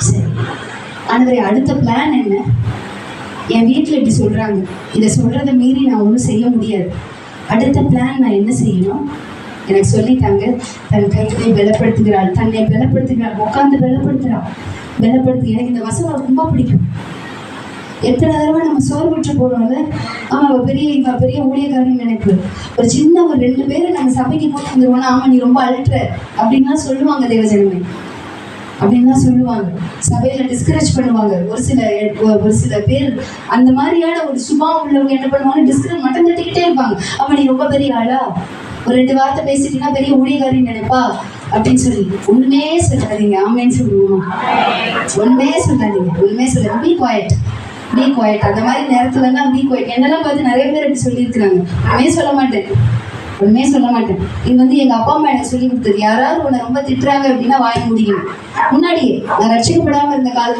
சரி ஆண்டவரே, அடுத்த பிளான் என்ன? என் வீட்டில் இப்படி சொல்றாங்க, இதை சொல்றதை மீறி நான் ஒன்றும் செய்ய முடியாது. அடுத்த பிளான் நான் என்ன செய்யணும்? எனக்கு சொல்லிட்டாங்க. தன் கைகளை பலப்படுத்துகிறாள், தன்னை பலப்படுத்துகிறாள், உட்காந்து பலப்படுத்துகிறாள். எனக்கு இந்த வசனம் ரொம்ப பிடிக்கும். எத்தனை தடவை நம்ம சோர்வுற்று போறோம்ல, ஆமா பெரிய ஊழியக்காரன் நினைப்பு. ஒரு சின்ன ஒரு 2 பேரை நம்ம சபைக்கு போட்டு வந்துருவோம்னா, ஆமா நீ ரொம்ப அழுற்ற அப்படின்லாம் சொல்லுவாங்க தேவஜனமே, அப்படின்லாம் சொல்லுவாங்க. சபையில டிஸ்கரேஜ் பண்ணுவாங்க. ஒரு சில பேர் அந்த மாதிரியான ஒரு சுபாவம் உள்ளவங்க என்ன பண்ணுவாங்க, டிஸ்கரேஜ் மட்டம் தட்டிக்கிட்டே இருப்பாங்க. ஆமா நீ ரொம்ப பெரிய ஆளா, ஒரு 2 வார்த்தை பேசிட்டீங்கன்னா பெரிய ஊழியக்காரின்னு நினைப்பா அப்படின்னு சொல்லி ஒண்ணுமே சொல்லாதீங்க. ஆமேன்னு சொல்லுவோமா? ஒண்ணுமே சொல்லாதீங்க. Be quiet. அந்த மாதிரி நேரத்துலலாம் பி குவாய்ட். என்னெல்லாம் பார்த்து நிறைய பேர் அப்படி சொல்லியிருக்கிறாங்க. ஒண்ணுமே சொல்ல மாட்டேன். இது எங்க அப்பா அம்மா எனக்கு சொல்லி கொடுத்தது. யாராவது உன்னை ரொம்ப திட்டுறாங்க அப்படின்னா வாய் முடிக்கணும். முன்னாடியே நான் ரட்சிக்கப்படாம இருந்த காலத்துல